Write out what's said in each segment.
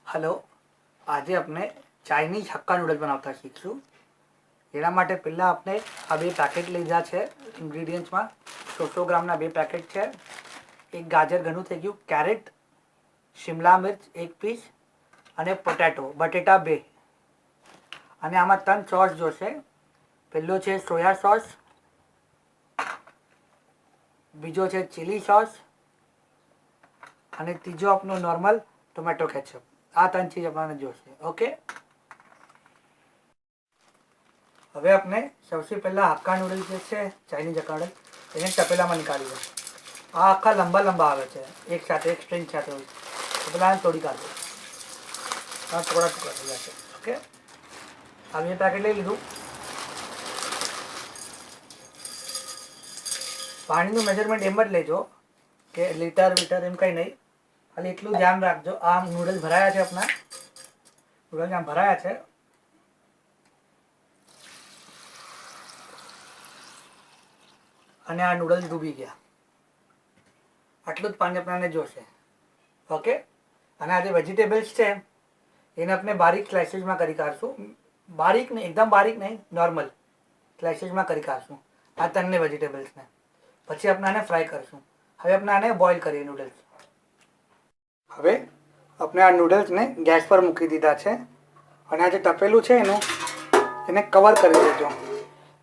Hello, आज अपने Chinese हक्का noodle बनाता शीखशु। एना माटे पहला आपने आ बे पैकेट लीधा है। इंग्रीडियंट्स में 100 ग्राम बे पैकेट है। एक गाजर घणું થઈ ગયું, कैरेट, शिमला मिर्च एक पीस અને बटेटा बे। અને આમાં 3 सॉस જોશે। પહેલો છે સોયા સોસ, બીજો છે ચીલી સોસ અને ત્રીજો આપણો નોર્મલ ટોમેટો કેચઅપ। આ 3 ચીજ આપણને જોશે। ઓકે, હવે આપણે સૌથી પહેલા હક્કા નૂડલ જે છે ચાઇનીઝ હક્કા નૂડલ એને તપેલામાં નીકાળી દો। આ આખા લંબા લંબા આવે છે, એક સાથે એક સ્ટ્રિંગ સાથે હોય તો પેલા તોડી કાઢો। આ ટુકડા ટુકડા થઈ જશે। ઓકે, હવે એ પેકેટ લઈ લીધું। પાણીનું મેજરમેન્ટ એમ જ લેજો કે લીટર વીટર એમ કંઈ નહીં, ખાલી એટલું ધ્યાન રાખજો। આ નૂડલ્સ ભરાયા છે, આપણા નૂડલ્સ આમ ભરાયા છે અને આ નૂડલ્સ ડૂબી ગયા। આટલું જ પાણી આપણને જોશે। ઓકે, અને આ જે વેજીટેબલ્સ છે એને આપણે બારીક સ્લાઇસીસમાં કરી કાઢશું। બારીક નહીં, એકદમ બારીક નહીં, નોર્મલ સ્લાઇસીસમાં કરી કાઢશું આ ત્રણને વેજીટેબલ્સને। પછી આપણે આને ફ્રાય કરશું। હવે આપણે આને બોઇલ કરીએ નૂડલ્સ। હવે આપણે આ નૂડલ્સને ગેસ પર મૂકી દીધા છે અને આ જે તપેલું છે એને કવર કરી દેજો।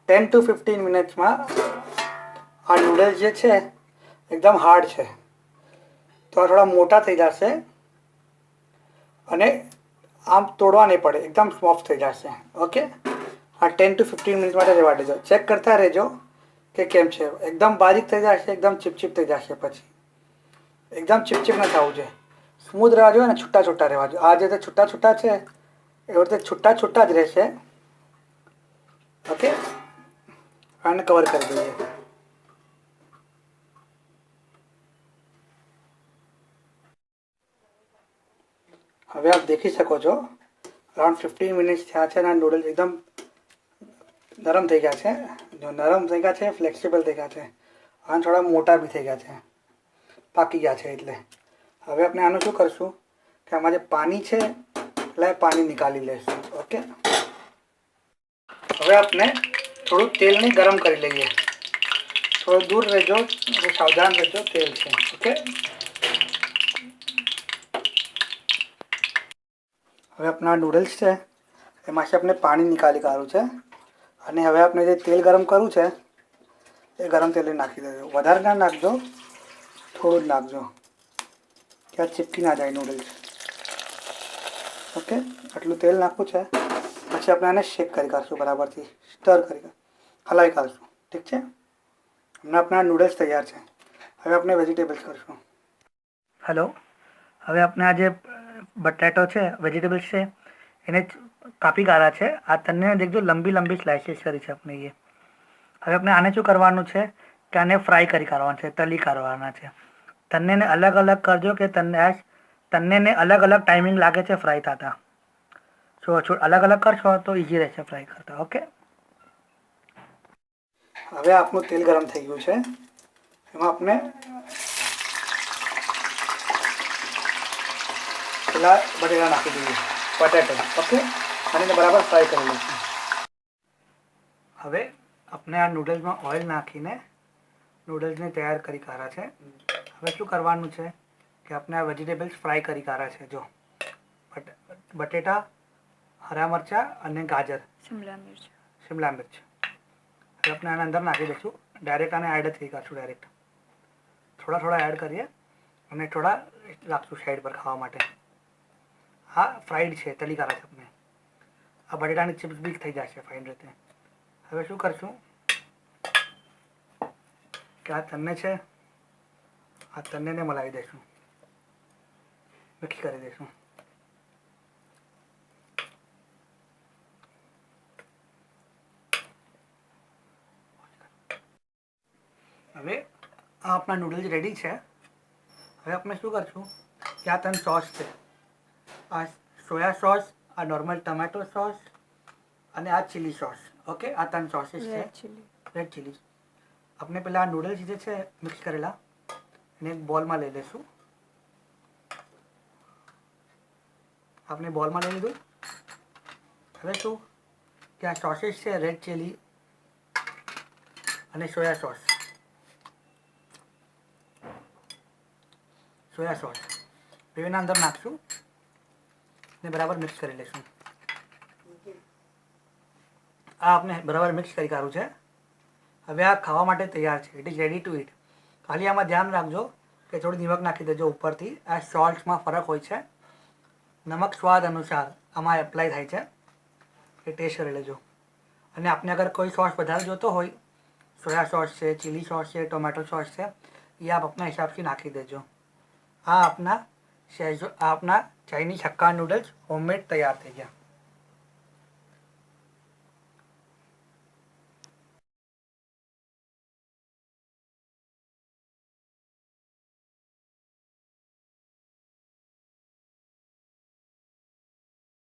10 to 15 મિનિટ્સમાં આ નૂડલ્સ જે છે એકદમ હાર્ડ છે તો આ થોડા મોટા થઈ જશે અને આમ તોડવા નહીં પડે, એકદમ સોફ્ટ થઈ જશે। ઓકે, આ 10 to 15 મિનિટ માટે રહેવા દેજો। ચેક કરતા રહેજો કે કેમ છે। એકદમ બારીક થઈ જશે, એકદમ ચીપચીપ થઈ જશે, પછી એકદમ ચીપચીપ ન થવું જોઈએ, સ્મૂથ રહેવા જોઈએ ને છૂટા છૂટા રહેવા જોઈએ। આ જે છૂટા છૂટા છે એવી રીતે છૂટા છૂટા જ રહેશે। ઓકે, આને કવર કરી દઈએ। હવે આપ દેખી શકો છો અરાઉન્ડ 15 મિનિટ્સ થયા છે અને નૂડલ્સ એકદમ નરમ થઈ ગયા છે। જો નરમ થઈ ગયા છે, ફ્લેક્સિબલ થઈ ગયા છે અને થોડા મોટા બી થઈ ગયા છે, પાકી ગયા છે। એટલે હવે આપણે આનું શું કરશું કે આમાં જે પાણી છે એટલે પાણી નિકાળી લઈશું। ઓકે, હવે આપણે થોડું તેલને ગરમ કરી લઈએ। થોડું દૂર રહેજો, સાવધાન રહેજો, તેલ છે। ઓકે, હવે આપણા નૂડલ્સ છે એમાંથી આપણે પાણી નિકાળી કાઢવું છે અને હવે આપણે જે તેલ ગરમ કરવું છે એ ગરમ તેલ નાખી દેજો। વધારે ના નાખજો, થોડું જ નાખજો કે આ ચીપકી ના જાય નૂડલ્સ। ઓકે, આટલું તેલ નાખવું છે। પછી આપણે આને શેક કરી કાઢશું, બરાબરથી સ્ટર કરી હલાવી કાઢશું। ઠીક છે, હમણાં આપણા નૂડલ્સ તૈયાર છે। હવે આપણે વેજીટેબલ્સ કરશું। હેલો, હવે આપણે આ જે બટાટો છે, વેજીટેબલ્સ છે એને કાપી કાઢ્યા છે। આ તને દેખજો લંબી લંબી સ્લાઇસીસ કરી છે આપણે એ। હવે આપણે આને શું કરવાનું છે કે આને ફ્રાય કરી કાઢવાના છે, તળી કાઢવાના છે। તન્નેને અલગ અલગ કરજો કે તન્નેને અલગ અલગ ટાઈમિંગ લાગે છે ફ્રાય થતા। જો અલગ અલગ કરશો તો ઇઝી રહેશે ફ્રાય કરતા। ઓકે, હવે આપણું તેલ ગરમ થઈ ગયું છે, એમાં આપણે પેલા બટેટા નાખી દઈએ, બટેટા। ઓકે, અને એને બરાબર ફ્રાય કરી લઈશું। હવે આપણે આ નૂડલ્સમાં ઓઇલ નાખીને નૂડલ્સને તૈયાર કરી કાઢ્યા છે। હવે શું કરવાનું છે કે આપણે આ વેજીટેબલ્સ ફ્રાય કરી કાઢ્યા છે। જો બટેટા, હરા મરચાં અને ગાજર, શિમલા મિર્ચ હવે આપણે આને અંદર નાખી દઈશું। ડાયરેક્ટ આને એડ થઈ કાઢશું। ડાયરેક્ટ થોડા થોડા એડ કરીએ અને થોડા રાખશું સાઈડ પર ખાવા માટે। હા, ફ્રાઈડ છે, તળી કાઢા છે આપણે। આ બટેટાની ચિપ્સ બી થઈ જશે ફાઇન રીતે। હવે શું કરશું કે આ તન્ને છે, આ તન્નેને મલાવી દઈશું, મિક્સ કરી દઈશું। હવે આ આપણા નૂડલ્સ રેડી છે। હવે આપણે શું કરશું કે આ 3 સોસ છે, આ સોયા સોસ, આ નોર્મલ ટમેટો સોસ અને આ ચીલી સોસ। ઓકે, આ 3 સોસીસ છે, રેડ ચીલી। આપણે પેલા આ નૂડલ્સ જે છે મિક્સ કરેલા એને એક બોલમાં લઈ લઈશું। આપણે બોલમાં લઈ લીધું. હવે શું કે આ સોસીસ છે, રેડ ચીલી અને સોયા સોસ બેના અંદર નાખશું ને બરાબર મિક્સ કરી લઈશું. આ આપણે બરાબર મિક્સ કરી કાઢું છે. હવે આ ખાવા માટે તૈયાર છે. It is ready to it. ખાલી આમાં ધ્યાન રાખજો કે થોડી નમક નાખી દેજો ઉપરથી. આ સોલ્ટમાં ફરક હોય છે. નમક સ્વાદ અનુસાર આમાં એપ્લાય થાય છે, એ ટેસ્ટ કરી લેજો. અને આપને અગર કોઈ સોસ વધારે જોતો હોય, સોયા સોસ છે, ચીલી સોસ છે, ટોમેટો સોસ છે, એ આપ अपना हिसाब से નાખી દેજો. આ આપના ચાઇનીઝ હક્કા નૂડલ્સ હોમમેડ તૈયાર થઈ ગયા.